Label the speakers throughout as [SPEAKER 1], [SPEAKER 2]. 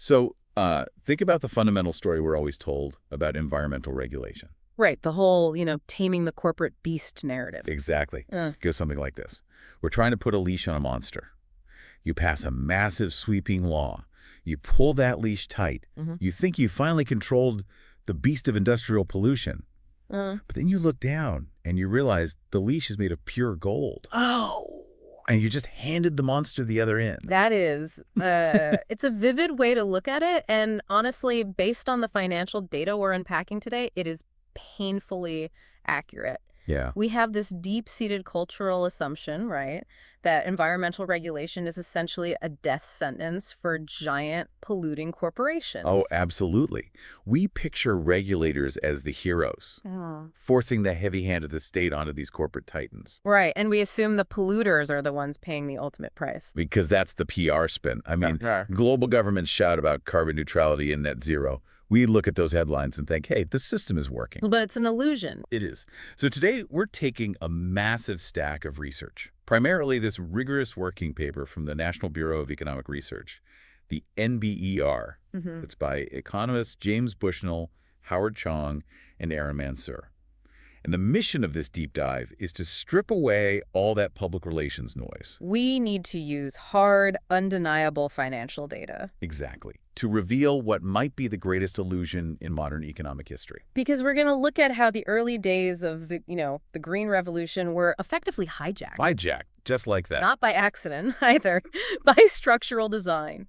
[SPEAKER 1] So think about the fundamental story we're always told about environmental regulation.
[SPEAKER 2] Right, the whole, taming the corporate beast narrative.
[SPEAKER 1] Exactly. It goes something like this. We're trying to put a leash on a monster. You pass a massive sweeping law. You pull that leash tight. You think you finally controlled the beast of industrial pollution. But then you look down and you realize the leash is made of pure gold.
[SPEAKER 2] Oh.
[SPEAKER 1] And you just handed the monster the other end.
[SPEAKER 2] That is, it's a vivid way to look at it. And honestly, based on the financial data we're unpacking today, it is painfully accurate.
[SPEAKER 1] Yeah.
[SPEAKER 2] We have this deep-seated cultural assumption, right, that environmental regulation is essentially a death sentence for giant polluting corporations.
[SPEAKER 1] Oh, absolutely. We picture regulators as the heroes, forcing the heavy hand of the state onto these corporate titans.
[SPEAKER 2] Right, and we assume the polluters are the ones paying the ultimate price.
[SPEAKER 1] Because that's the PR spin. I mean, global governments shout about carbon neutrality and net zero. We look at those headlines and think, hey, the system is working.
[SPEAKER 2] But it's an illusion.
[SPEAKER 1] It is. So today, we're taking a massive stack of research, primarily this rigorous working paper from the National Bureau of Economic Research, the NBER. It's by economists James Bushnell, Howard Chong, and Erin Mansur. And the mission of this deep dive is to strip away all that public relations noise.
[SPEAKER 2] We need to use hard, undeniable financial data.
[SPEAKER 1] Exactly. To reveal what might be the greatest illusion in modern economic history.
[SPEAKER 2] Because we're going to look at how the early days of the Green Revolution were effectively hijacked.
[SPEAKER 1] Hijacked, just like that.
[SPEAKER 2] Not by accident, either, by structural design.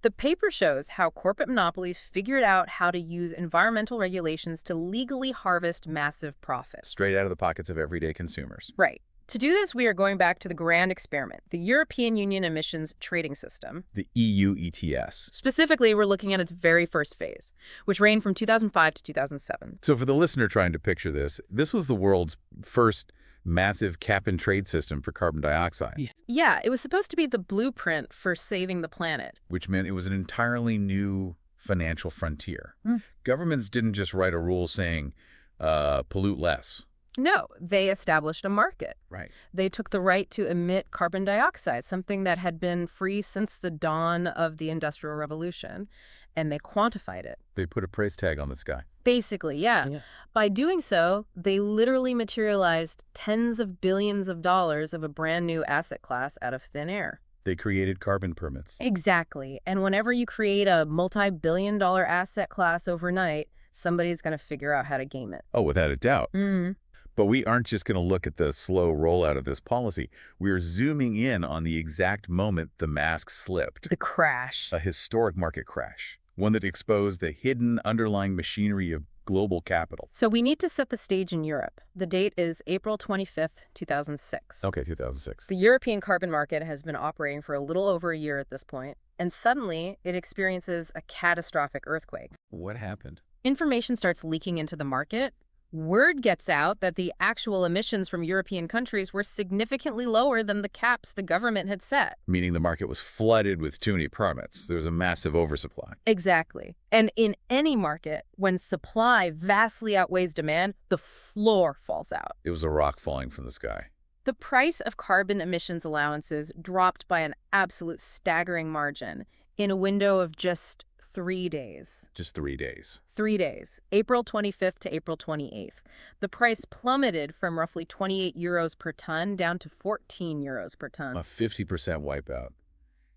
[SPEAKER 2] The paper shows how corporate monopolies figured out how to use environmental regulations to legally harvest massive profits.
[SPEAKER 1] Straight out of the pockets of everyday consumers.
[SPEAKER 2] Right. To do this, we are going back to the grand experiment, the European Union Emissions Trading System.
[SPEAKER 1] The EU ETS.
[SPEAKER 2] Specifically, we're looking at its very first phase, which ran from 2005 to 2007.
[SPEAKER 1] So for the listener trying to picture this was the world's first massive cap-and-trade system for carbon dioxide.
[SPEAKER 2] Yeah, it was supposed to be the blueprint for saving the planet.
[SPEAKER 1] Which meant it was an entirely new financial frontier. Governments didn't just write a rule saying, pollute less.
[SPEAKER 2] No, they established a market.
[SPEAKER 1] Right.
[SPEAKER 2] They took the right to emit carbon dioxide, something that had been free since the dawn of the Industrial Revolution, and they quantified it.
[SPEAKER 1] They put a price tag on the sky.
[SPEAKER 2] Basically, yeah. By doing so, they literally materialized tens of billions of dollars of a brand new asset class out of thin air.
[SPEAKER 1] They created carbon permits.
[SPEAKER 2] Exactly. And whenever you create a multi-billion-dollar asset class overnight, somebody's going to figure out how to game it.
[SPEAKER 1] Oh, without a doubt. But we aren't just going to look at the slow rollout of this policy. We're zooming in on the exact moment the mask slipped.
[SPEAKER 2] The crash.
[SPEAKER 1] A historic market crash. One that exposed the hidden underlying machinery of global capital.
[SPEAKER 2] So we need to set the stage in Europe. The date is April 25th, 2006.
[SPEAKER 1] Okay, 2006.
[SPEAKER 2] The European carbon market has been operating for a little over a year at this point, and suddenly it experiences a catastrophic earthquake.
[SPEAKER 1] What happened?
[SPEAKER 2] Information starts leaking into the market. Word gets out that the actual emissions from European countries were significantly lower than the caps the government had set.
[SPEAKER 1] Meaning the market was flooded with too many permits. There's a massive oversupply.
[SPEAKER 2] Exactly. And in any market, when supply vastly outweighs demand, the floor falls out.
[SPEAKER 1] It was a rock falling from the sky.
[SPEAKER 2] The price of carbon emissions allowances dropped by an absolute staggering margin in a window of just 3 days.
[SPEAKER 1] Just 3 days.
[SPEAKER 2] 3 days, April 25th to April 28th. The price plummeted from roughly 28 euros per ton down to 14 euros per ton.
[SPEAKER 1] A 50% wipeout.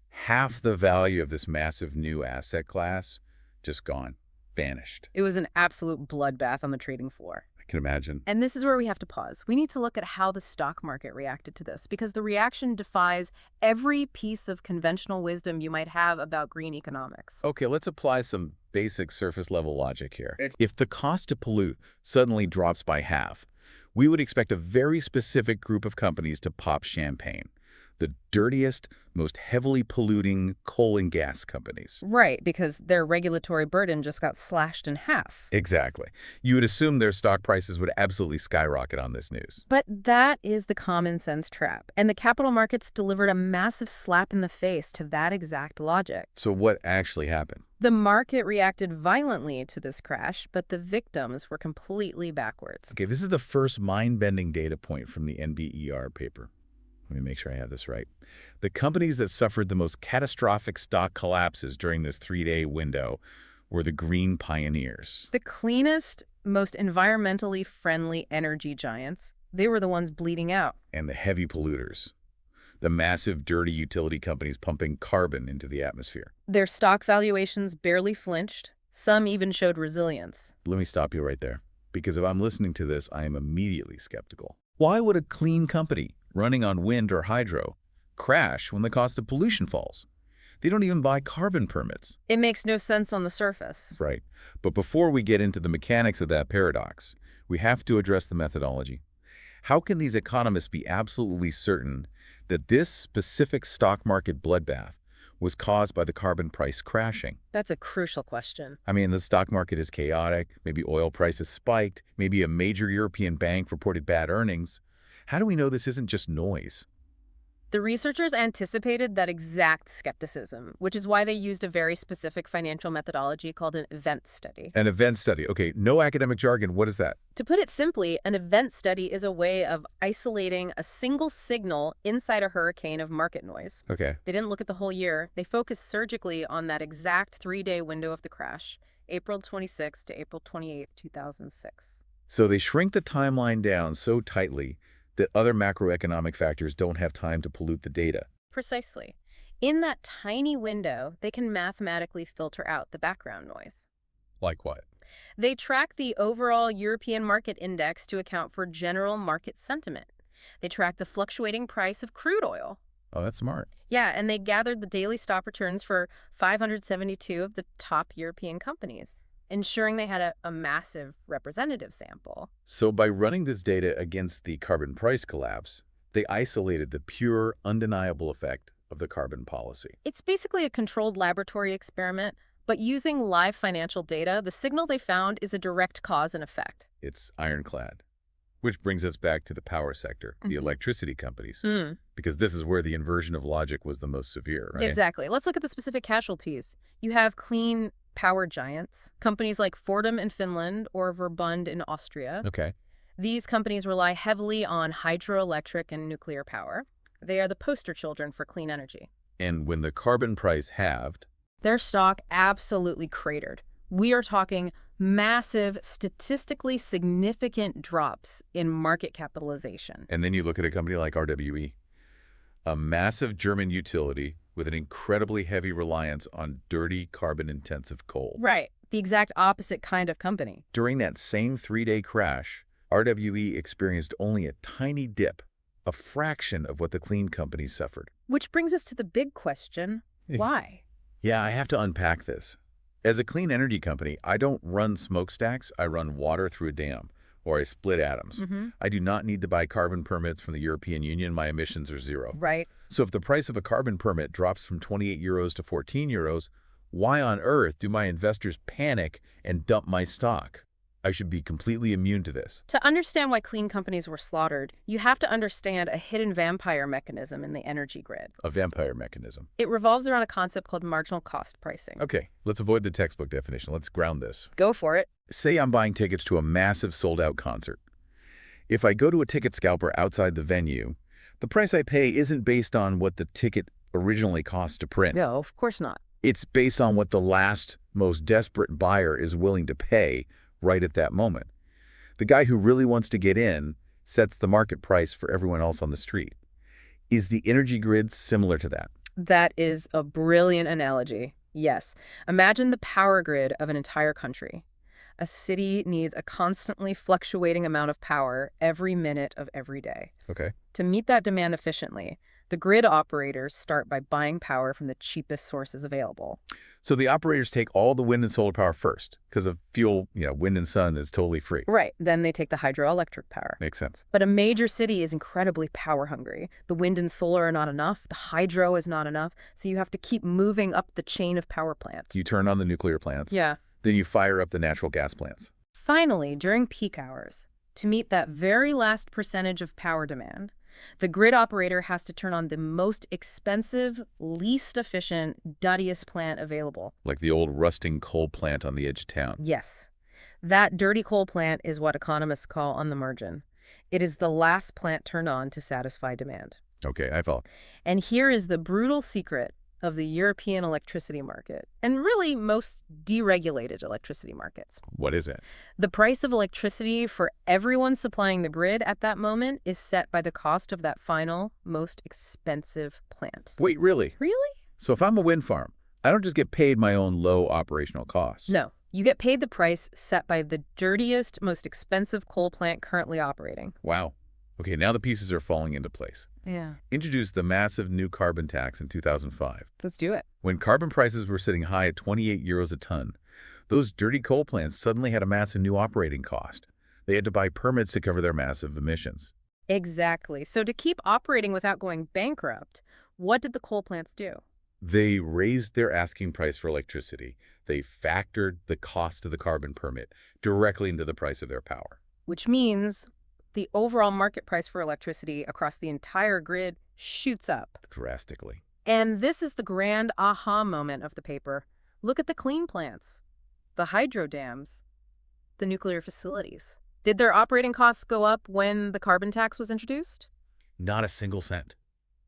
[SPEAKER 1] Half the value of this massive new asset class just gone, vanished.
[SPEAKER 2] It was an absolute bloodbath on the trading floor.
[SPEAKER 1] I can imagine.
[SPEAKER 2] And this is where we have to pause. We need to look at how the stock market reacted to this, because the reaction defies every piece of conventional wisdom you might have about green economics.
[SPEAKER 1] Okay, let's apply some basic surface level logic here. If the cost to pollute suddenly drops by half, we would expect a very specific group of companies to pop champagne. The dirtiest, most heavily polluting coal and gas companies.
[SPEAKER 2] Right, because their regulatory burden just got slashed in half.
[SPEAKER 1] Exactly. You would assume their stock prices would absolutely skyrocket on this news.
[SPEAKER 2] But that is the common sense trap. And the capital markets delivered a massive slap in the face to that exact logic.
[SPEAKER 1] So what actually happened?
[SPEAKER 2] The market reacted violently to this crash, but the victims were completely backwards.
[SPEAKER 1] Okay, this is the first mind-bending data point from the NBER paper. Let me make sure I have this right. The companies that suffered the most catastrophic stock collapses during this 3-day window were the green pioneers.
[SPEAKER 2] The cleanest, most environmentally friendly energy giants, they were the ones bleeding out.
[SPEAKER 1] And the heavy polluters. The massive, dirty utility companies pumping carbon into the atmosphere.
[SPEAKER 2] Their stock valuations barely flinched. Some even showed resilience.
[SPEAKER 1] Let me stop you right there, because if I'm listening to this, I am immediately skeptical. Why would a clean company running on wind or hydro crash when the cost of pollution falls? They don't even buy carbon permits.
[SPEAKER 2] It makes no sense on the surface.
[SPEAKER 1] Right. But before we get into the mechanics of that paradox, we have to address the methodology. How can these economists be absolutely certain that this specific stock market bloodbath was caused by the carbon price crashing?
[SPEAKER 2] That's a crucial question.
[SPEAKER 1] I mean, the stock market is chaotic, maybe oil prices spiked, maybe a major European bank reported bad earnings. How do we know this isn't just noise?
[SPEAKER 2] The researchers anticipated that exact skepticism, which is why they used a very specific financial methodology called an event study.
[SPEAKER 1] An event study. Okay, no academic jargon. What is that?
[SPEAKER 2] To put it simply, an event study is a way of isolating a single signal inside a hurricane of market noise.
[SPEAKER 1] Okay.
[SPEAKER 2] They didn't look at the whole year. They focused surgically on that exact 3-day window of the crash, April 26 to April 28, 2006.
[SPEAKER 1] So they shrink the timeline down so tightly that other macroeconomic factors don't have time to pollute the data.
[SPEAKER 2] Precisely. In that tiny window, they can mathematically filter out the background noise.
[SPEAKER 1] Like what?
[SPEAKER 2] They track the overall European market index to account for general market sentiment. They track the fluctuating price of crude oil.
[SPEAKER 1] Oh, that's smart.
[SPEAKER 2] Yeah, and they gathered the daily stock returns for 572 of the top European companies, ensuring they had a massive representative sample.
[SPEAKER 1] So by running this data against the carbon price collapse, they isolated the pure, undeniable effect of the carbon policy.
[SPEAKER 2] It's basically a controlled laboratory experiment, but using live financial data, the signal they found is a direct cause and effect.
[SPEAKER 1] It's ironclad. Which brings us back to the power sector, the electricity companies, because this is where the inversion of logic was the most severe, right?
[SPEAKER 2] Exactly. Let's look at the specific casualties. You have clean power giants, companies like Fortum in Finland or Verbund in Austria.
[SPEAKER 1] Okay.
[SPEAKER 2] These companies rely heavily on hydroelectric and nuclear power. They are the poster children for clean energy.
[SPEAKER 1] And when the carbon price halved,
[SPEAKER 2] their stock absolutely cratered. We are talking massive, statistically significant drops in market capitalization.
[SPEAKER 1] and then you look at a company like RWE, a massive German utility with an incredibly heavy reliance on dirty, carbon-intensive coal.
[SPEAKER 2] Right. The exact opposite kind of company.
[SPEAKER 1] During that same 3-day crash, RWE experienced only a tiny dip, a fraction of what the clean companies suffered.
[SPEAKER 2] Which brings us to the big question, why?
[SPEAKER 1] Yeah, I have to unpack this. As a clean energy company, I don't run smokestacks, I run water through a dam, or I split atoms. I do not need to buy carbon permits from the European Union. My emissions are zero.
[SPEAKER 2] Right.
[SPEAKER 1] So if the price of a carbon permit drops from 28 euros to 14 euros, why on earth do my investors panic and dump my stock? I should be completely immune to this.
[SPEAKER 2] To understand why clean companies were slaughtered, you have to understand a hidden vampire mechanism in the energy grid.
[SPEAKER 1] A vampire mechanism.
[SPEAKER 2] It revolves around a concept called marginal cost pricing.
[SPEAKER 1] Okay, let's avoid the textbook definition. Let's ground this.
[SPEAKER 2] Go for it.
[SPEAKER 1] Say I'm buying tickets to a massive sold-out concert. If I go to a ticket scalper outside the venue, the price I pay isn't based on what the ticket originally cost to print.
[SPEAKER 2] No, of course not.
[SPEAKER 1] It's based on what the last, most desperate buyer is willing to pay right at that moment. The guy who really wants to get in sets the market price for everyone else on the street. Is the energy grid similar to that?
[SPEAKER 2] That is a brilliant analogy. Yes. Imagine the power grid of an entire country. A city needs a constantly fluctuating amount of power every minute of every day.
[SPEAKER 1] Okay.
[SPEAKER 2] To meet that demand efficiently, the grid operators start by buying power from the cheapest sources available.
[SPEAKER 1] So the operators take all the wind and solar power first, because of fuel, wind and sun is totally free.
[SPEAKER 2] Right. Then they take the hydroelectric power.
[SPEAKER 1] Makes sense.
[SPEAKER 2] But a major city is incredibly power hungry. The wind and solar are not enough. The hydro is not enough. So you have to keep moving up the chain of power plants.
[SPEAKER 1] You turn on the nuclear plants.
[SPEAKER 2] Yeah.
[SPEAKER 1] Then you fire up the natural gas plants.
[SPEAKER 2] Finally, during peak hours, to meet that very last percentage of power demand, the grid operator has to turn on the most expensive, least efficient, dirtiest plant available.
[SPEAKER 1] Like the old rusting coal plant on the edge of town.
[SPEAKER 2] Yes. That dirty coal plant is what economists call on the margin. It is the last plant turned on to satisfy demand.
[SPEAKER 1] Okay, I follow.
[SPEAKER 2] And here is the brutal secret of the European electricity market, and really most deregulated electricity markets.
[SPEAKER 1] What is it?
[SPEAKER 2] The price of electricity for everyone supplying the grid at that moment is set by the cost of that final, most expensive plant.
[SPEAKER 1] Wait, really?
[SPEAKER 2] Really?
[SPEAKER 1] So if I'm a wind farm, I don't just get paid my own low operational costs.
[SPEAKER 2] No. You get paid the price set by the dirtiest, most expensive coal plant currently operating.
[SPEAKER 1] Wow. Okay, now the pieces are falling into place.
[SPEAKER 2] Yeah.
[SPEAKER 1] Introduced the massive new carbon tax in 2005.
[SPEAKER 2] Let's do it.
[SPEAKER 1] When carbon prices were sitting high at 28 euros a ton, those dirty coal plants suddenly had a massive new operating cost. They had to buy permits to cover their massive emissions.
[SPEAKER 2] Exactly. So to keep operating without going bankrupt, what did the coal plants do?
[SPEAKER 1] They raised their asking price for electricity. They factored the cost of the carbon permit directly into the price of their power.
[SPEAKER 2] Which means the overall market price for electricity across the entire grid shoots up.
[SPEAKER 1] Drastically.
[SPEAKER 2] And this is the grand aha moment of the paper. Look at the clean plants, the hydro dams, the nuclear facilities. Did their operating costs go up when the carbon tax was introduced?
[SPEAKER 1] Not a single cent.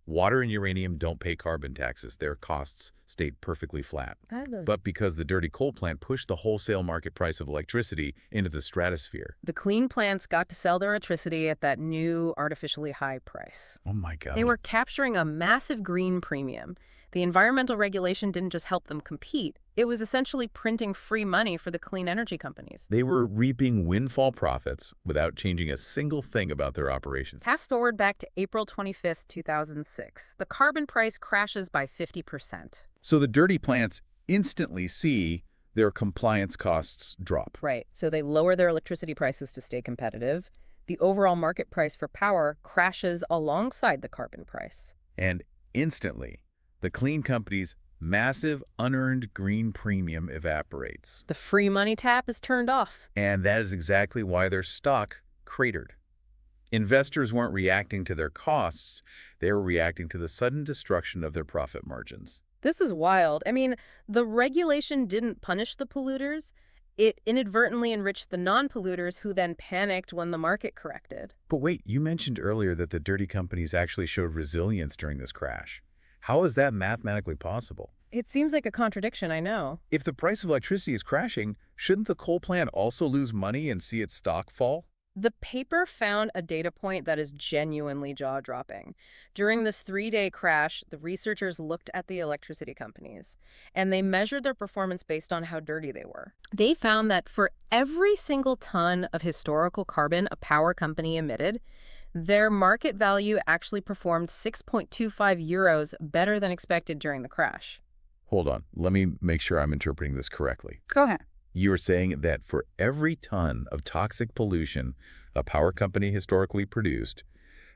[SPEAKER 1] Water and uranium don't pay carbon taxes. Their costs stayed perfectly flat. But because the dirty coal plant pushed the wholesale market price of electricity into the stratosphere.
[SPEAKER 2] The clean plants got to sell their electricity at that new artificially high price.
[SPEAKER 1] Oh my God.
[SPEAKER 2] They were capturing a massive green premium. The environmental regulation didn't just help them compete. It was essentially printing free money for the clean energy companies.
[SPEAKER 1] They were reaping windfall profits without changing a single thing about their operations.
[SPEAKER 2] Fast forward back to April 25th, 2006. The carbon price crashes by 50%.
[SPEAKER 1] So the dirty plants instantly see their compliance costs drop.
[SPEAKER 2] Right. So they lower their electricity prices to stay competitive. The overall market price for power crashes alongside the carbon price.
[SPEAKER 1] And instantly, the clean company's massive unearned green premium evaporates.
[SPEAKER 2] The free money tap is turned off.
[SPEAKER 1] And that is exactly why their stock cratered. Investors weren't reacting to their costs. They were reacting to the sudden destruction of their profit margins.
[SPEAKER 2] This is wild. I mean, the regulation didn't punish the polluters. It inadvertently enriched the non-polluters who then panicked when the market corrected.
[SPEAKER 1] But wait, you mentioned earlier that the dirty companies actually showed resilience during this crash. How is that mathematically possible?
[SPEAKER 2] It seems like a contradiction, I know.
[SPEAKER 1] If the price of electricity is crashing, shouldn't the coal plant also lose money and see its stock fall?
[SPEAKER 2] The paper found a data point that is genuinely jaw-dropping. During this 3-day crash, the researchers looked at the electricity companies, and they measured their performance based on how dirty they were. They found that for every single ton of historical carbon a power company emitted, their market value actually performed 6.25 euros better than expected during the crash.
[SPEAKER 1] Hold on, let me make sure I'm interpreting this correctly.
[SPEAKER 2] Go ahead.
[SPEAKER 1] You are saying that for every ton of toxic pollution a power company historically produced,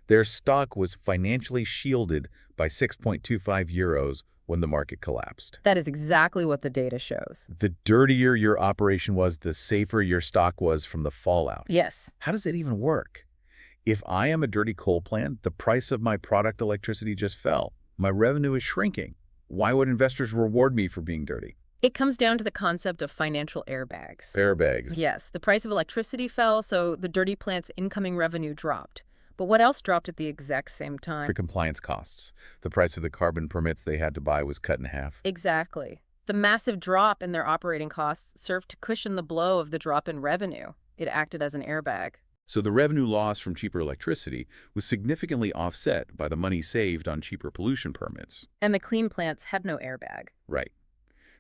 [SPEAKER 1] their stock was financially shielded by 6.25 euros when the market collapsed.
[SPEAKER 2] That is exactly what the data shows.
[SPEAKER 1] The dirtier your operation was, the safer your stock was from the fallout.
[SPEAKER 2] Yes.
[SPEAKER 1] How does that even work? If I am a dirty coal plant, the price of my product electricity just fell. My revenue is shrinking. Why would investors reward me for being dirty?
[SPEAKER 2] It comes down to the concept of financial airbags.
[SPEAKER 1] Airbags.
[SPEAKER 2] Yes, the price of electricity fell, so the dirty plant's incoming revenue dropped. But what else dropped at the exact same time?
[SPEAKER 1] For compliance costs. The price of the carbon permits they had to buy was cut in half.
[SPEAKER 2] Exactly. The massive drop in their operating costs served to cushion the blow of the drop in revenue. It acted as an airbag.
[SPEAKER 1] So the revenue loss from cheaper electricity was significantly offset by the money saved on cheaper pollution permits.
[SPEAKER 2] And the clean plants had no airbag.
[SPEAKER 1] Right.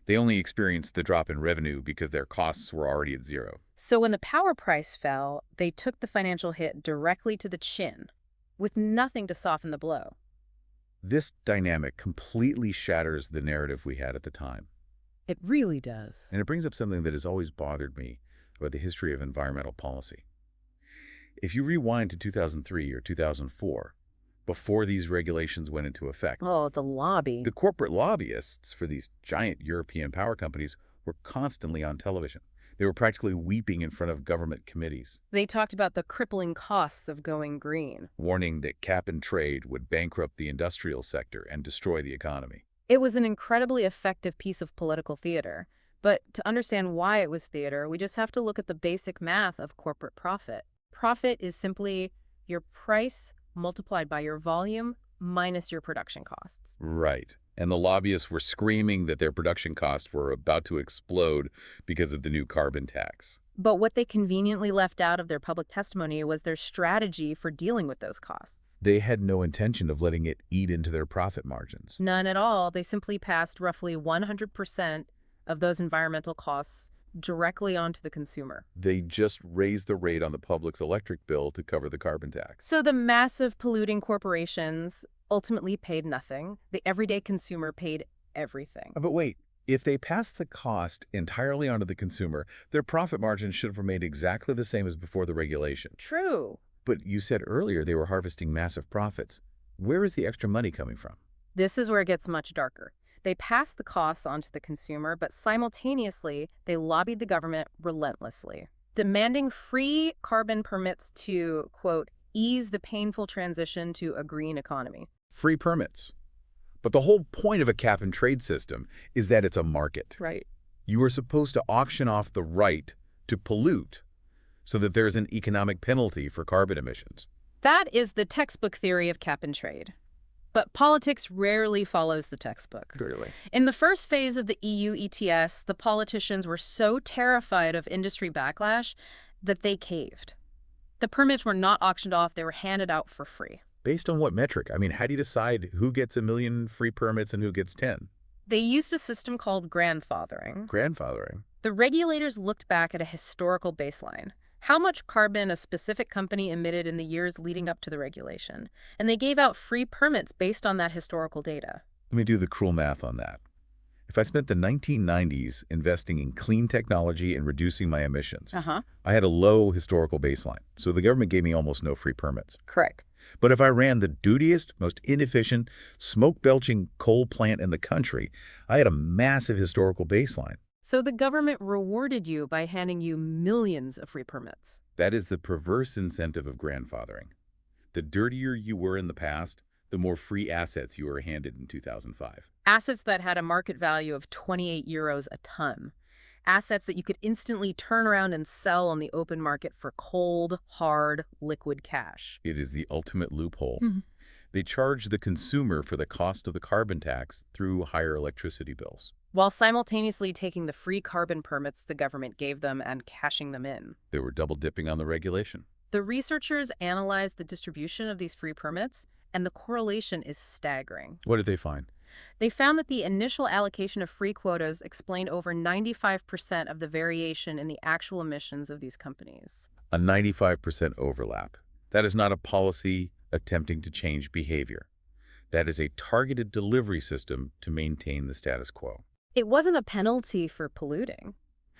[SPEAKER 1] They only experienced the drop in revenue because their costs were already at zero.
[SPEAKER 2] So when the power price fell, they took the financial hit directly to the chin, with nothing to soften the blow.
[SPEAKER 1] This dynamic completely shatters the narrative we had at the time.
[SPEAKER 2] It really does.
[SPEAKER 1] And it brings up something that has always bothered me about the history of environmental policy. If you rewind to 2003 or 2004, before these regulations went into effect,
[SPEAKER 2] Oh, the lobby.
[SPEAKER 1] the corporate lobbyists for these giant European power companies were constantly on television. They were practically weeping in front of government committees,
[SPEAKER 2] They talked about the crippling costs of going green.
[SPEAKER 1] warning that cap and trade would bankrupt the industrial sector and destroy the economy.
[SPEAKER 2] It was an incredibly effective piece of political theater. But to understand why it was theater, we just have to look at the basic math of corporate profit. Profit is simply your price multiplied by your volume minus your production costs.
[SPEAKER 1] Right. And the lobbyists were screaming that their production costs were about to explode because of the new carbon tax.
[SPEAKER 2] But what they conveniently left out of their public testimony was their strategy for dealing with those costs.
[SPEAKER 1] They had no intention of letting it eat into their profit margins.
[SPEAKER 2] None at all. They simply passed roughly 100% of those environmental costs directly onto the consumer.
[SPEAKER 1] They just raised the rate on the public's electric bill to cover the carbon tax.
[SPEAKER 2] So the massive polluting corporations ultimately paid nothing. The everyday consumer paid everything.
[SPEAKER 1] But wait, if they passed the cost entirely onto the consumer, their profit margin should have remained exactly the same as before the regulation.
[SPEAKER 2] True.
[SPEAKER 1] But you said earlier they were harvesting massive profits. Where is the extra money coming from?
[SPEAKER 2] This is where it gets much darker. They passed the costs onto the consumer, but simultaneously, they lobbied the government relentlessly, demanding free carbon permits to, quote, ease the painful transition to a green economy.
[SPEAKER 1] Free permits. But the whole point of a cap-and-trade system is that it's a market.
[SPEAKER 2] Right.
[SPEAKER 1] You are supposed to auction off the right to pollute so that there's an economic penalty for carbon emissions.
[SPEAKER 2] That is the textbook theory of cap and trade. But politics rarely follows the textbook.
[SPEAKER 1] Clearly.
[SPEAKER 2] In the first phase of the EU ETS, the politicians were so terrified of industry backlash that they caved. The permits were not auctioned off, they were handed out for free.
[SPEAKER 1] Based on what metric? I mean, how do you decide who gets 1 million free permits and who gets 10?
[SPEAKER 2] They used a system called grandfathering.
[SPEAKER 1] Grandfathering.
[SPEAKER 2] The regulators looked back at a historical baseline, how much carbon a specific company emitted in the years leading up to the regulation, and they gave out free permits based on that historical data.
[SPEAKER 1] Let me do the cruel math on that. If I spent the 1990s investing in clean technology and reducing my emissions, I had a low historical baseline, so the government gave me almost no free permits.
[SPEAKER 2] Correct.
[SPEAKER 1] But if I ran the dirtiest, most inefficient, smoke-belching coal plant in the country, I had a massive historical baseline.
[SPEAKER 2] So the government rewarded you by handing you millions of free permits.
[SPEAKER 1] That is the perverse incentive of grandfathering. The dirtier you were in the past, the more free assets you were handed in 2005.
[SPEAKER 2] Assets that had a market value of 28 euros a ton. Assets that you could instantly turn around and sell on the open market for cold, hard, liquid cash.
[SPEAKER 1] It is the ultimate loophole. They charge the consumer for the cost of the carbon tax through higher electricity bills,
[SPEAKER 2] while simultaneously taking the free carbon permits the government gave them and cashing them in.
[SPEAKER 1] They were double-dipping on the regulation.
[SPEAKER 2] The researchers analyzed the distribution of these free permits, and the correlation is staggering.
[SPEAKER 1] What did they find?
[SPEAKER 2] They found that the initial allocation of free quotas explained over 95% of the variation in the actual emissions of these companies.
[SPEAKER 1] A 95% overlap. That is not a policy attempting to change behavior. That is a targeted delivery system to maintain the status quo.
[SPEAKER 2] It wasn't a penalty for polluting.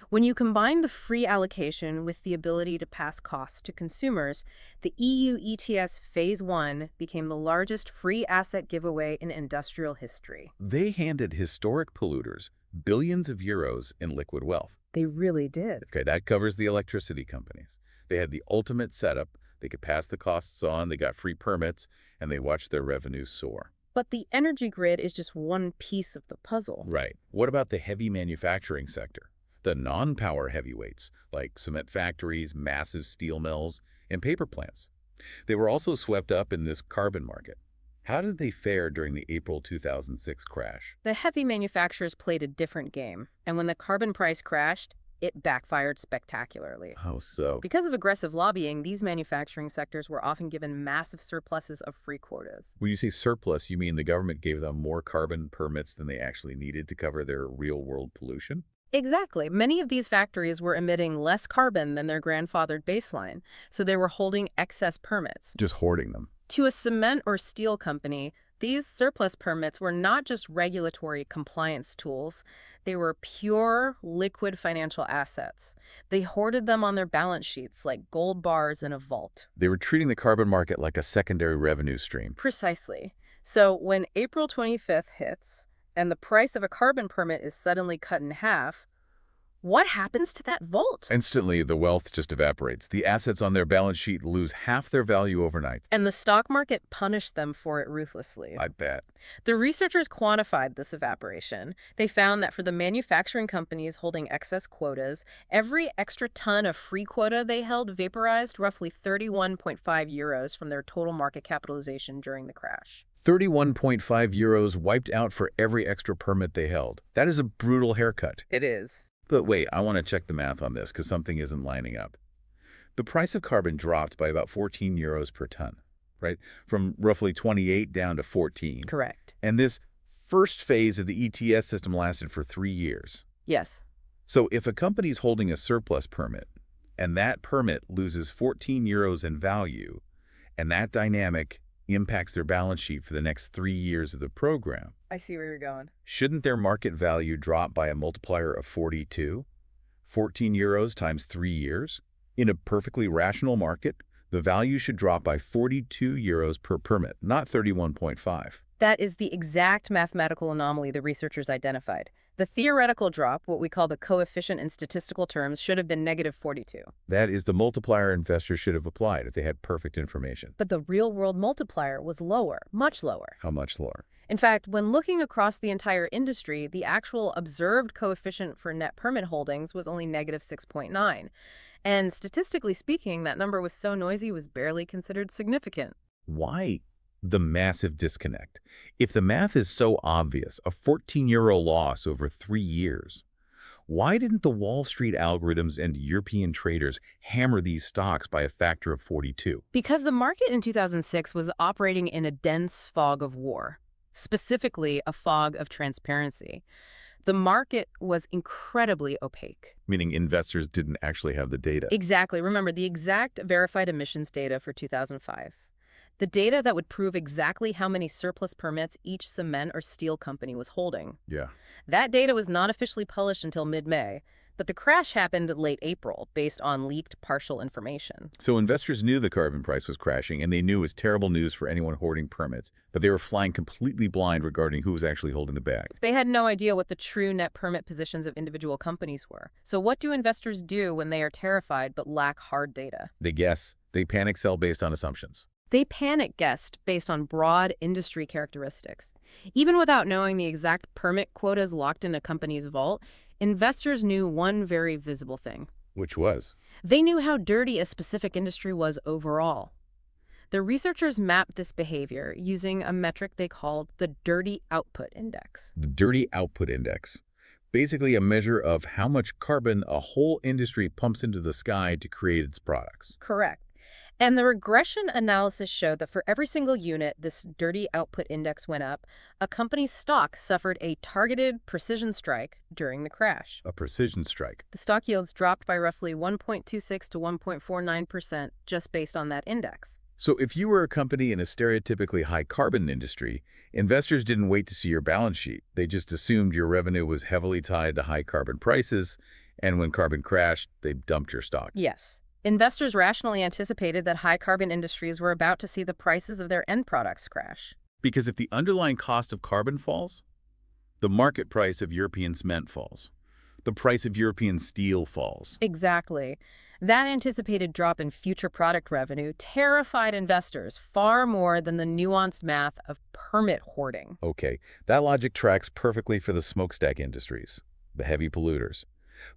[SPEAKER 2] When you combine the free allocation with the ability to pass costs to consumers, the EU ETS Phase 1 became the largest free asset giveaway in industrial history.
[SPEAKER 1] They handed historic polluters billions of euros in liquid wealth.
[SPEAKER 2] They really did.
[SPEAKER 1] Okay, that covers the electricity companies. They had the ultimate setup. They could pass the costs on, they got free permits, and they watched their revenues soar.
[SPEAKER 2] But the energy grid is just one piece of the puzzle.
[SPEAKER 1] Right. What about the heavy manufacturing sector? The non-power heavyweights, like cement factories, massive steel mills, and paper plants. They were also swept up in this carbon market. How did they fare during the April 2006 crash?
[SPEAKER 2] The heavy manufacturers played a different game, and when the carbon price crashed, it backfired spectacularly.
[SPEAKER 1] How so?
[SPEAKER 2] Because of aggressive lobbying, these manufacturing sectors were often given massive surpluses of free quotas.
[SPEAKER 1] When you say surplus, you mean the government gave them more carbon permits than they actually needed to cover their real-world pollution?
[SPEAKER 2] Exactly. Many of these factories were emitting less carbon than their grandfathered baseline, so they were holding excess permits.
[SPEAKER 1] Just hoarding them.
[SPEAKER 2] To a cement or steel company, these surplus permits were not just regulatory compliance tools. They were pure, liquid financial assets. They hoarded them on their balance sheets like gold bars in a vault.
[SPEAKER 1] They were treating the carbon market like a secondary revenue stream.
[SPEAKER 2] Precisely. So when April 25th hits, and the price of a carbon permit is suddenly cut in half, what happens to that vault?
[SPEAKER 1] Instantly, the wealth just evaporates. The assets on their balance sheet lose half their value overnight.
[SPEAKER 2] And the stock market punished them for it ruthlessly.
[SPEAKER 1] I bet.
[SPEAKER 2] The researchers quantified this evaporation. They found that for the manufacturing companies holding excess quotas, every extra ton of free quota they held vaporized roughly 31.5 euros from their total market capitalization during the crash.
[SPEAKER 1] 31.5 euros wiped out for every extra permit they held. That is a brutal haircut.
[SPEAKER 2] It is.
[SPEAKER 1] But wait, I want to check the math on this because something isn't lining up. The price of carbon dropped by about 14 euros per ton, right? From roughly 28 down to 14.
[SPEAKER 2] Correct.
[SPEAKER 1] And this first phase of the ETS system lasted for 3 years.
[SPEAKER 2] Yes.
[SPEAKER 1] So if a company's holding a surplus permit, and that permit loses 14 euros in value, and that dynamic impacts their balance sheet for the next 3 years of the program,
[SPEAKER 2] I see where you're going.
[SPEAKER 1] shouldn't their market value drop by a multiplier of 42? 14 euros times 3 years? In a perfectly rational market, the value should drop by 42 euros per permit, not 31.5.
[SPEAKER 2] That is the exact mathematical anomaly the researchers identified. The theoretical drop, what we call the coefficient in statistical terms, should have been negative 42.
[SPEAKER 1] That is the multiplier investors should have applied if they had perfect information.
[SPEAKER 2] But the real-world multiplier was lower, much lower.
[SPEAKER 1] How much lower?
[SPEAKER 2] In fact, when looking across the entire industry, the actual observed coefficient for net permit holdings was only negative 6.9. And statistically speaking, that number was so noisy it was barely considered significant.
[SPEAKER 1] Why the massive disconnect? If the math is so obvious, a 14 euro loss over 3 years, why didn't the Wall Street algorithms and European traders hammer these stocks by a factor of 42?
[SPEAKER 2] Because the market in 2006 was operating in a dense fog of war, specifically a fog of transparency. The market was incredibly opaque.
[SPEAKER 1] Meaning investors didn't actually have the data.
[SPEAKER 2] Exactly. Remember, the exact verified emissions data for 2005. The data that would prove exactly how many surplus permits each cement or steel company was holding.
[SPEAKER 1] Yeah.
[SPEAKER 2] That data was not officially published until mid-May, but the crash happened late April based on leaked partial information.
[SPEAKER 1] So investors knew the carbon price was crashing, and they knew it was terrible news for anyone hoarding permits, but they were flying completely blind regarding who was actually holding the bag.
[SPEAKER 2] They had no idea what the true net permit positions of individual companies were. So what do investors do when they are terrified but lack hard data?
[SPEAKER 1] They guess. They panic sell based on assumptions.
[SPEAKER 2] They panic guessed based on broad industry characteristics. Even without knowing the exact permit quotas locked in a company's vault, investors knew one very visible thing.
[SPEAKER 1] Which was?
[SPEAKER 2] They knew how dirty a specific industry was overall. The researchers mapped this behavior using a metric they called the Dirty Output Index.
[SPEAKER 1] The Dirty Output Index. Basically a measure of how much carbon a whole industry pumps into the sky to create its products.
[SPEAKER 2] Correct. And the regression analysis showed that for every single unit this dirty output index went up, a company's stock suffered a targeted precision strike during the crash.
[SPEAKER 1] A precision strike.
[SPEAKER 2] The stock yields dropped by roughly 1.26 to 1.49% just based on that index.
[SPEAKER 1] So if you were a company in a stereotypically high carbon industry, investors didn't wait to see your balance sheet. They just assumed your revenue was heavily tied to high carbon prices, and when carbon crashed, they dumped your stock.
[SPEAKER 2] Yes. Investors rationally anticipated that high-carbon industries were about to see the prices of their end products crash.
[SPEAKER 1] Because if the underlying cost of carbon falls, the market price of European cement falls. The price of European steel falls.
[SPEAKER 2] Exactly. That anticipated drop in future product revenue terrified investors far more than the nuanced math of permit hoarding.
[SPEAKER 1] Okay, that logic tracks perfectly for the smokestack industries, the heavy polluters.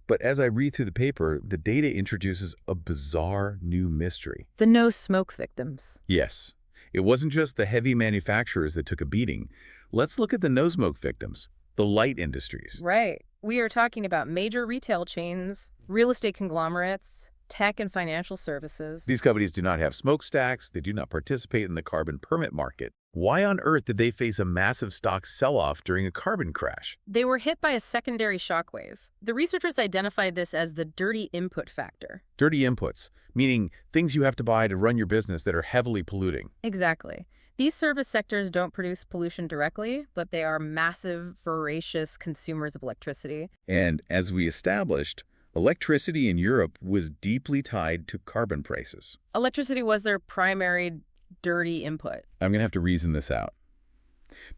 [SPEAKER 1] But as I read through the paper, the data introduces a bizarre new mystery.
[SPEAKER 2] The no-smoke victims.
[SPEAKER 1] Yes, it wasn't just the heavy manufacturers that took a beating. Let's look at the no-smoke victims, the light industries.
[SPEAKER 2] Right. We are talking about major retail chains, real estate conglomerates, tech and financial services.
[SPEAKER 1] These companies do not have smokestacks. They do not participate in the carbon permit market. Why on earth did they face a massive stock sell-off during a carbon crash?
[SPEAKER 2] They were hit by a secondary shockwave. The researchers identified this as the dirty input factor.
[SPEAKER 1] Dirty inputs, meaning things you have to buy to run your business that are heavily polluting.
[SPEAKER 2] Exactly. These service sectors don't produce pollution directly, but they are massive, voracious consumers of electricity.
[SPEAKER 1] And as we established, electricity in Europe was deeply tied to carbon prices.
[SPEAKER 2] Electricity was their primary dirty input.
[SPEAKER 1] I'm going to have to reason this out,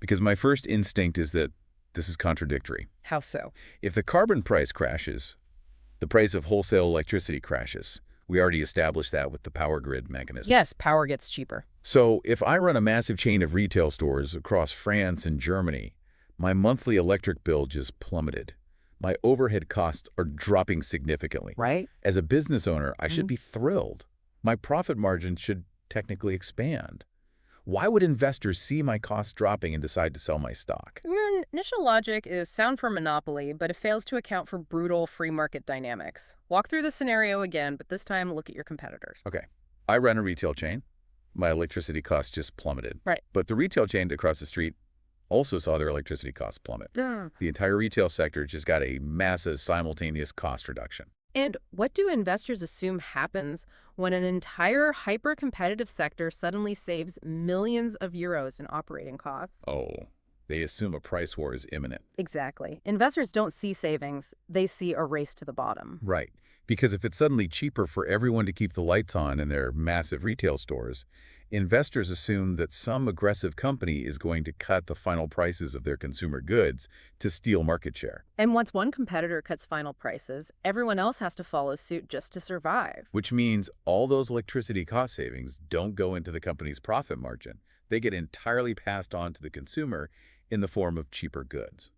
[SPEAKER 1] because my first instinct is that this is contradictory.
[SPEAKER 2] How so?
[SPEAKER 1] If the carbon price crashes, the price of wholesale electricity crashes. We already established that with the power grid mechanism.
[SPEAKER 2] Yes, power gets cheaper.
[SPEAKER 1] So if I run a massive chain of retail stores across France and Germany, my monthly electric bill just plummeted. My overhead costs are dropping significantly.
[SPEAKER 2] Right?
[SPEAKER 1] As a business owner, I should be thrilled. My profit margin should technically expand. Why would investors see my costs dropping and decide to sell my stock?
[SPEAKER 2] Your initial logic is sound for monopoly, but it fails to account for brutal free market dynamics. Walk through the scenario again, but this time look at your competitors.
[SPEAKER 1] Okay, I run a retail chain. My electricity costs just plummeted.
[SPEAKER 2] Right.
[SPEAKER 1] But the retail chain across the street also saw their electricity costs plummet.
[SPEAKER 2] Yeah.
[SPEAKER 1] The entire retail sector just got a massive simultaneous cost reduction.
[SPEAKER 2] And what do investors assume happens when an entire hyper-competitive sector suddenly saves millions of euros in operating costs?
[SPEAKER 1] Oh, they assume a price war is imminent.
[SPEAKER 2] Exactly. Investors don't see savings. They see a race to the bottom.
[SPEAKER 1] Right. Because if it's suddenly cheaper for everyone to keep the lights on in their massive retail stores, investors assume that some aggressive company is going to cut the final prices of their consumer goods to steal market share.
[SPEAKER 2] And once one competitor cuts final prices, everyone else has to follow suit just to survive.
[SPEAKER 1] Which means all those electricity cost savings don't go into the company's profit margin. They get entirely passed on to the consumer in the form of cheaper goods.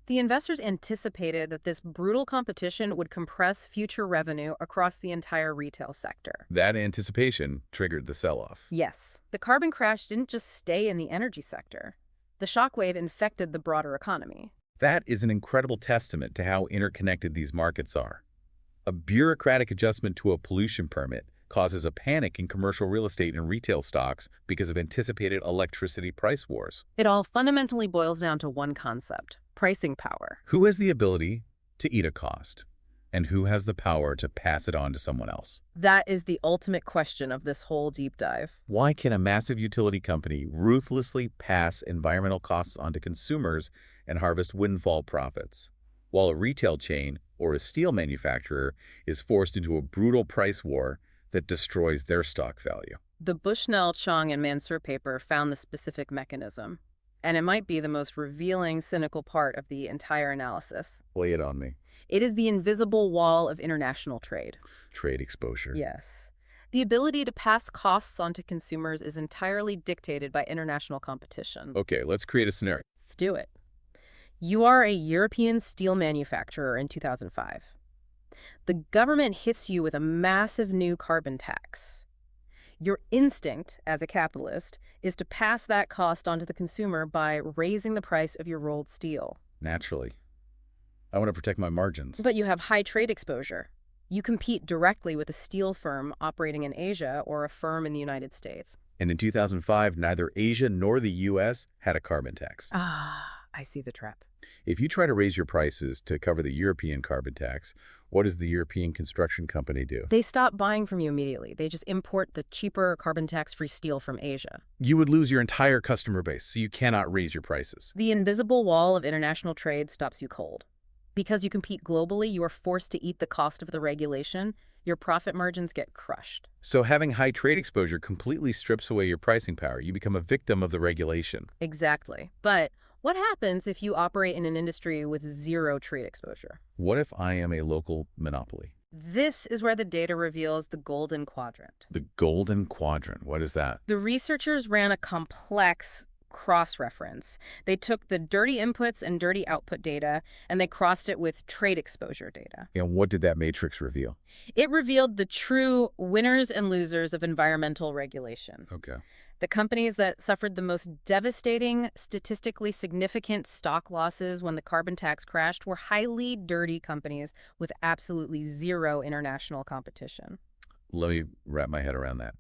[SPEAKER 2] The investors anticipated that this brutal competition would compress future revenue across the entire retail sector.
[SPEAKER 1] That anticipation triggered the sell-off.
[SPEAKER 2] Yes, the carbon crash didn't just stay in the energy sector. The shockwave infected the broader economy.
[SPEAKER 1] That is an incredible testament to how interconnected these markets are. A bureaucratic adjustment to a pollution permit causes a panic in commercial real estate and retail stocks because of anticipated electricity price wars.
[SPEAKER 2] It all fundamentally boils down to one concept: pricing power.
[SPEAKER 1] Who has the ability to eat a cost? And who has the power to pass it on to someone else?
[SPEAKER 2] That is the ultimate question of this whole deep dive.
[SPEAKER 1] Why can a massive utility company ruthlessly pass environmental costs onto consumers and harvest windfall profits, while a retail chain or a steel manufacturer is forced into a brutal price war that destroys their stock value?
[SPEAKER 2] The Bushnell, Chong, and Mansur paper found the specific mechanism, and it might be the most revealing, cynical part of the entire analysis.
[SPEAKER 1] Lay it on me.
[SPEAKER 2] It is the invisible wall of international trade.
[SPEAKER 1] Trade exposure.
[SPEAKER 2] Yes. The ability to pass costs onto consumers is entirely dictated by international competition.
[SPEAKER 1] Okay, let's create a scenario.
[SPEAKER 2] Let's do it. You are a European steel manufacturer in 2005. The government hits you with a massive new carbon tax. Your instinct, as a capitalist, is to pass that cost onto the consumer by raising the price of your rolled steel.
[SPEAKER 1] Naturally. I want to protect my margins.
[SPEAKER 2] But you have high trade exposure. You compete directly with a steel firm operating in Asia or a firm in the United States.
[SPEAKER 1] And in 2005, neither Asia nor the U.S. had a carbon tax.
[SPEAKER 2] I see the trap.
[SPEAKER 1] If you try to raise your prices to cover the European carbon tax, what does the European construction company do?
[SPEAKER 2] They stop buying from you immediately. They just import the cheaper carbon tax-free steel from Asia.
[SPEAKER 1] You would lose your entire customer base, so you cannot raise your prices.
[SPEAKER 2] The invisible wall of international trade stops you cold. Because you compete globally, you are forced to eat the cost of the regulation. Your profit margins get crushed.
[SPEAKER 1] So having high trade exposure completely strips away your pricing power. You become a victim of the regulation.
[SPEAKER 2] Exactly. But what happens if you operate in an industry with zero trade exposure?
[SPEAKER 1] What if I am a local monopoly?
[SPEAKER 2] This is where the data reveals the golden quadrant.
[SPEAKER 1] The golden quadrant, what is that?
[SPEAKER 2] The researchers ran a complex cross-reference. They took the dirty inputs and dirty output data, and they crossed it with trade exposure data.
[SPEAKER 1] And what did that matrix reveal?
[SPEAKER 2] It revealed the true winners and losers of environmental regulation.
[SPEAKER 1] Okay.
[SPEAKER 2] The companies that suffered the most devastating, statistically significant stock losses when the carbon tax crashed were highly dirty companies with absolutely zero international competition.
[SPEAKER 1] Let me wrap my head around that.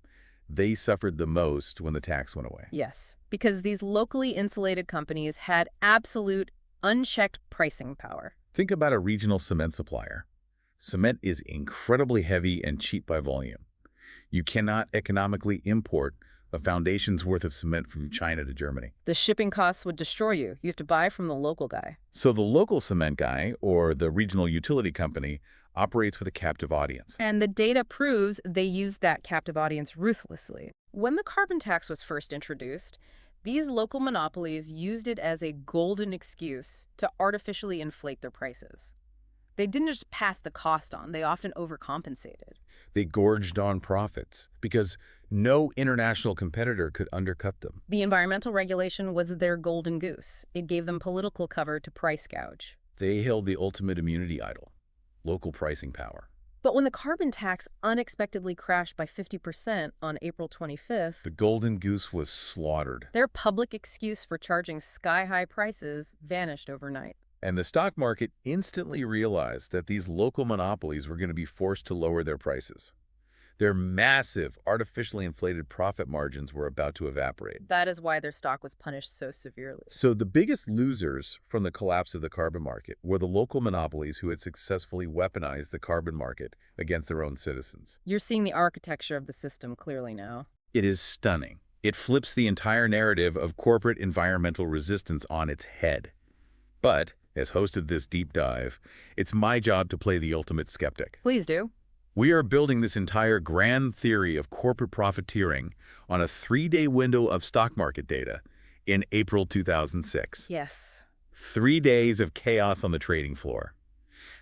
[SPEAKER 1] They suffered the most when the tax went away.
[SPEAKER 2] Yes, because these locally insulated companies had absolute, unchecked pricing power.
[SPEAKER 1] Think about a regional cement supplier. Cement is incredibly heavy and cheap by volume. You cannot economically import a foundation's worth of cement from China to Germany.
[SPEAKER 2] The shipping costs would destroy you. You have to buy from the local guy.
[SPEAKER 1] So the local cement guy or the regional utility company operates with a captive audience.
[SPEAKER 2] And the data proves they used that captive audience ruthlessly. When the carbon tax was first introduced, these local monopolies used it as a golden excuse to artificially inflate their prices. They didn't just pass the cost on, they often overcompensated.
[SPEAKER 1] They gorged on profits because no international competitor could undercut them.
[SPEAKER 2] The environmental regulation was their golden goose. It gave them political cover to price gouge.
[SPEAKER 1] They held the ultimate immunity idol, local pricing power.
[SPEAKER 2] But when the carbon tax unexpectedly crashed by 50% on April 25th,
[SPEAKER 1] The golden goose was slaughtered,
[SPEAKER 2] their public excuse for charging sky-high prices vanished overnight.
[SPEAKER 1] and the stock market instantly realized that these local monopolies were going to be forced to lower their prices. Their massive, artificially inflated profit margins were about to evaporate.
[SPEAKER 2] That is why their stock was punished so severely.
[SPEAKER 1] So the biggest losers from the collapse of the carbon market were the local monopolies who had successfully weaponized the carbon market against their own citizens.
[SPEAKER 2] You're seeing the architecture of the system clearly now.
[SPEAKER 1] It is stunning. It flips the entire narrative of corporate environmental resistance on its head. But, as host of this deep dive, it's my job to play the ultimate skeptic.
[SPEAKER 2] Please do.
[SPEAKER 1] We are building this entire grand theory of corporate profiteering on a 3-day window of stock market data in April 2006.
[SPEAKER 2] Yes.
[SPEAKER 1] 3 days of chaos on the trading floor.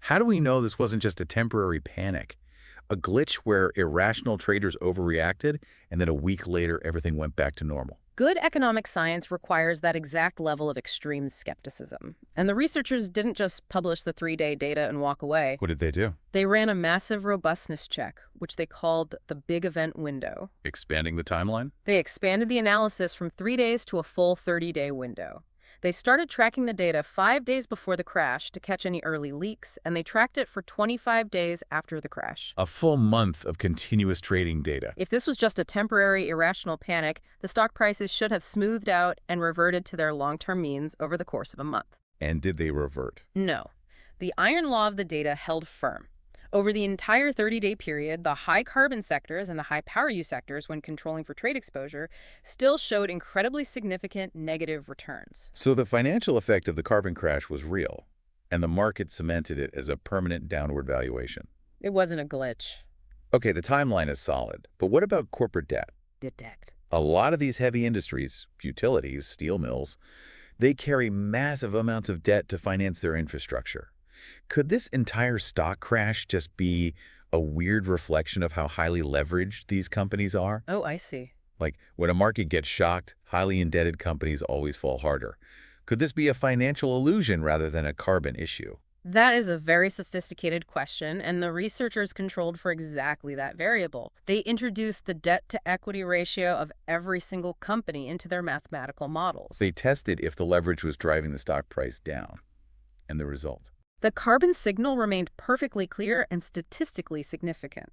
[SPEAKER 1] How do we know this wasn't just a temporary panic? A glitch where irrational traders overreacted, and then a week later everything went back to normal?
[SPEAKER 2] Good economic science requires that exact level of extreme skepticism. And the researchers didn't just publish the 3-day data and walk away.
[SPEAKER 1] What did they do?
[SPEAKER 2] They ran a massive robustness check, which they called the big event window.
[SPEAKER 1] Expanding the timeline?
[SPEAKER 2] They expanded the analysis from 3 days to a full 30-day window. They started tracking the data 5 days before the crash to catch any early leaks, and they tracked it for 25 days after the crash.
[SPEAKER 1] A full month of continuous trading data.
[SPEAKER 2] If this was just a temporary, irrational panic, the stock prices should have smoothed out and reverted to their long-term means over the course of a month.
[SPEAKER 1] And did they revert?
[SPEAKER 2] No. The iron law of the data held firm. Over the entire 30-day period, the high-carbon sectors and the high-power use sectors, when controlling for trade exposure, still showed incredibly significant negative returns.
[SPEAKER 1] So the financial effect of the carbon crash was real, and the market cemented it as a permanent downward valuation.
[SPEAKER 2] It wasn't a glitch.
[SPEAKER 1] Okay, the timeline is solid, but what about corporate debt?
[SPEAKER 2] Detect.
[SPEAKER 1] A lot of these heavy industries, utilities, steel mills, they carry massive amounts of debt to finance their infrastructure. Could this entire stock crash just be a weird reflection of how highly leveraged these companies are?
[SPEAKER 2] Oh, I see.
[SPEAKER 1] Like, when a market gets shocked, highly indebted companies always fall harder. Could this be a financial illusion rather than a carbon issue?
[SPEAKER 2] That is a very sophisticated question, and the researchers controlled for exactly that variable. They introduced the debt-to-equity ratio of every single company into their mathematical models.
[SPEAKER 1] They tested if the leverage was driving the stock price down. And the result?
[SPEAKER 2] The carbon signal remained perfectly clear and statistically significant.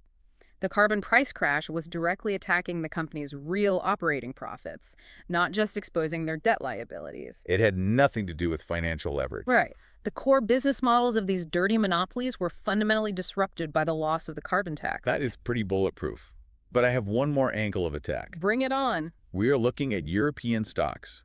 [SPEAKER 2] The carbon price crash was directly attacking the company's real operating profits, not just exposing their debt liabilities.
[SPEAKER 1] It had nothing to do with financial leverage.
[SPEAKER 2] Right. The core business models of these dirty monopolies were fundamentally disrupted by the loss of the carbon tax.
[SPEAKER 1] That is pretty bulletproof. But I have one more angle of attack.
[SPEAKER 2] Bring it on.
[SPEAKER 1] We are looking at European stocks.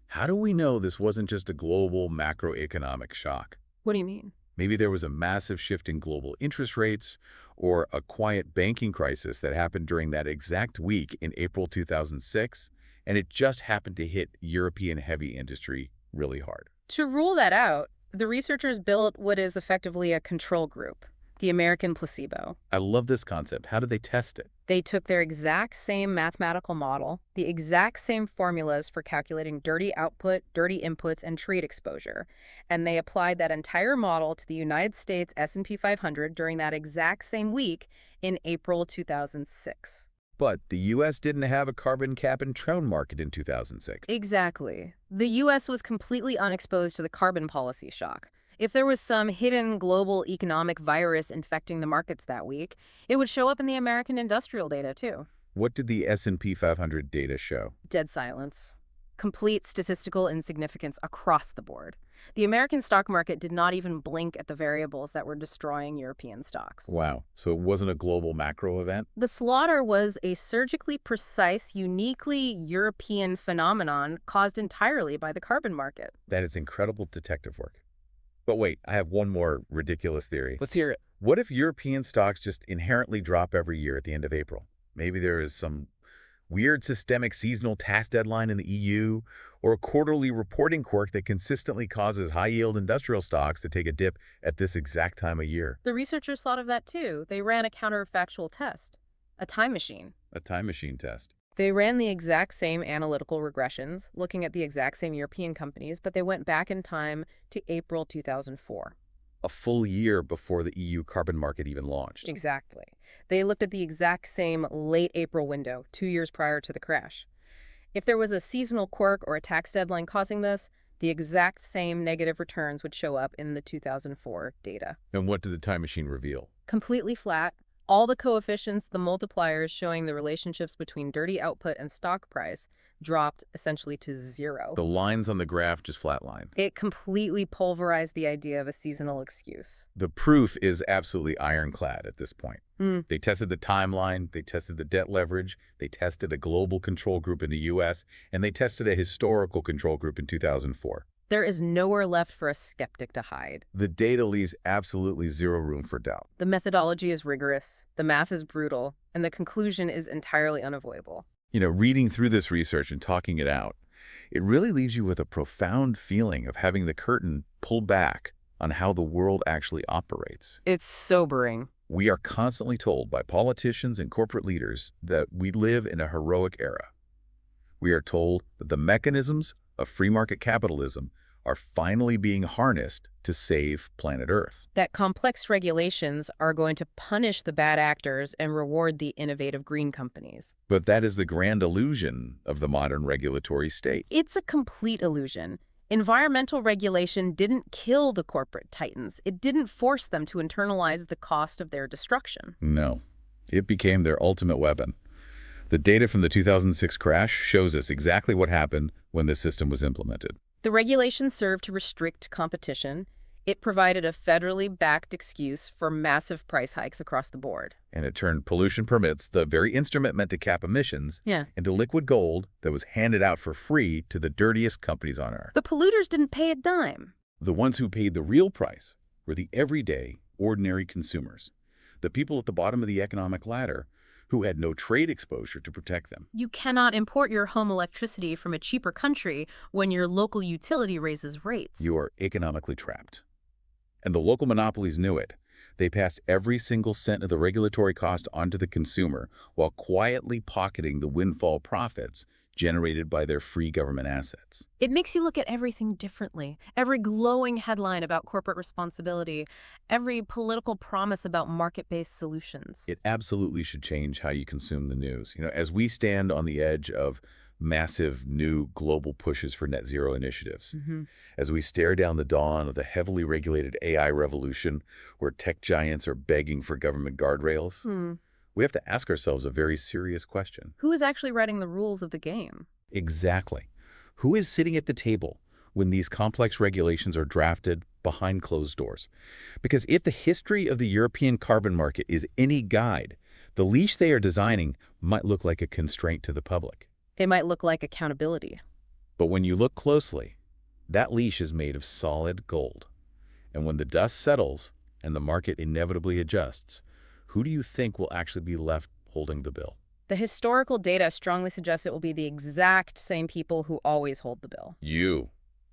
[SPEAKER 1] How do we know this wasn't just a global macroeconomic shock?
[SPEAKER 2] What do you mean?
[SPEAKER 1] Maybe there was a massive shift in global interest rates or a quiet banking crisis that happened during that exact week in April 2006, and it just happened to hit European heavy industry really hard.
[SPEAKER 2] To rule that out, the researchers built what is effectively a control group, the American placebo.
[SPEAKER 1] I love this concept. How did they test it?
[SPEAKER 2] They took their exact same mathematical model, the exact same formulas for calculating dirty output, dirty inputs, and trade exposure, and they applied that entire model to the United States S&P 500 during that exact same week in April 2006.
[SPEAKER 1] But the U.S. didn't have a carbon cap and trade market in 2006.
[SPEAKER 2] Exactly. The U.S. was completely unexposed to the carbon policy shock. If there was some hidden global economic virus infecting the markets that week, it would show up in the American industrial data, too.
[SPEAKER 1] What did the S&P 500 data show?
[SPEAKER 2] Dead silence. Complete statistical insignificance across the board. The American stock market did not even blink at the variables that were destroying European stocks.
[SPEAKER 1] Wow. So it wasn't a global macro event?
[SPEAKER 2] The slaughter was a surgically precise, uniquely European phenomenon caused entirely by the carbon market.
[SPEAKER 1] That is incredible detective work. But wait, I have one more ridiculous theory.
[SPEAKER 2] Let's hear it.
[SPEAKER 1] What if European stocks just inherently drop every year at the end of April? Maybe there is some weird systemic seasonal tax deadline in the EU, or a quarterly reporting quirk that consistently causes high-yield industrial stocks to take a dip at this exact time of year.
[SPEAKER 2] The researchers thought of that too. They ran a counterfactual test, a time machine.
[SPEAKER 1] A time machine test.
[SPEAKER 2] They ran the exact same analytical regressions, looking at the exact same European companies, but they went back in time to April 2004.
[SPEAKER 1] a full year before the EU carbon market even launched.
[SPEAKER 2] Exactly. They looked at the exact same late April window, 2 years prior to the crash. If there was a seasonal quirk or a tax deadline causing this, the exact same negative returns would show up in the 2004 data.
[SPEAKER 1] And what did the time machine reveal?
[SPEAKER 2] Completely flat. All the coefficients, the multipliers showing the relationships between dirty output and stock price, dropped essentially to zero.
[SPEAKER 1] The lines on the graph just flatlined.
[SPEAKER 2] It completely pulverized the idea of a seasonal excuse.
[SPEAKER 1] The proof is absolutely ironclad at this point. They tested the timeline, they tested the debt leverage, they tested a global control group in the U.S., and they tested a historical control group in 2004.
[SPEAKER 2] There is nowhere left for a skeptic to hide.
[SPEAKER 1] The data leaves absolutely zero room for doubt.
[SPEAKER 2] The methodology is rigorous, the math is brutal, and the conclusion is entirely unavoidable.
[SPEAKER 1] You know, reading through this research and talking it out, it really leaves you with a profound feeling of having the curtain pulled back on how the world actually operates.
[SPEAKER 2] It's sobering.
[SPEAKER 1] We are constantly told by politicians and corporate leaders that we live in a heroic era. We are told that the mechanisms of free market capitalism are finally being harnessed to save planet Earth.
[SPEAKER 2] That complex regulations are going to punish the bad actors and reward the innovative green companies.
[SPEAKER 1] But that is the grand illusion of the modern regulatory state.
[SPEAKER 2] It's a complete illusion. Environmental regulation didn't kill the corporate titans. It didn't force them to internalize the cost of their destruction.
[SPEAKER 1] No, it became their ultimate weapon. The data from the 2006 crash shows us exactly what happened when this system was implemented.
[SPEAKER 2] The regulations served to restrict competition. It provided a federally backed excuse for massive price hikes across the board.
[SPEAKER 1] And it turned pollution permits, the very instrument meant to cap emissions, into liquid gold that was handed out for free to the dirtiest companies on Earth.
[SPEAKER 2] The polluters didn't pay a dime.
[SPEAKER 1] The ones who paid the real price were the everyday, ordinary consumers, the people at the bottom of the economic ladder who had no trade exposure to protect them.
[SPEAKER 2] You cannot import your home electricity from a cheaper country when your local utility raises rates.
[SPEAKER 1] You are economically trapped. And the local monopolies knew it. They passed every single cent of the regulatory cost onto the consumer while quietly pocketing the windfall profits generated by their free government assets.
[SPEAKER 2] It makes you look at everything differently. Every glowing headline about corporate responsibility, every political promise about market-based solutions.
[SPEAKER 1] It absolutely should change how you consume the news. You know, as we stand on the edge of massive new global pushes for net zero initiatives, as we stare down the dawn of the heavily regulated AI revolution where tech giants are begging for government guardrails, we have to ask ourselves a very serious question.
[SPEAKER 2] Who is actually writing the rules of the game?
[SPEAKER 1] Exactly. Who is sitting at the table when these complex regulations are drafted behind closed doors? Because if the history of the European carbon market is any guide, the leash they are designing might look like a constraint to the public.
[SPEAKER 2] It might look like accountability.
[SPEAKER 1] But when you look closely, that leash is made of solid gold. And when the dust settles and the market inevitably adjusts, who do you think will actually be left holding the bill?
[SPEAKER 2] The historical data strongly suggests it will be the exact same people who always hold the bill.
[SPEAKER 1] You,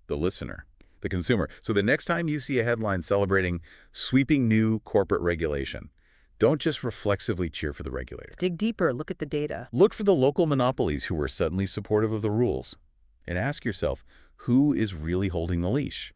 [SPEAKER 1] the listener, the consumer. So the next time you see a headline celebrating sweeping new corporate regulation, don't just reflexively cheer for the regulator.
[SPEAKER 2] Dig deeper, look at the data.
[SPEAKER 1] Look for the local monopolies who are suddenly supportive of the rules. And ask yourself, who is really holding the leash?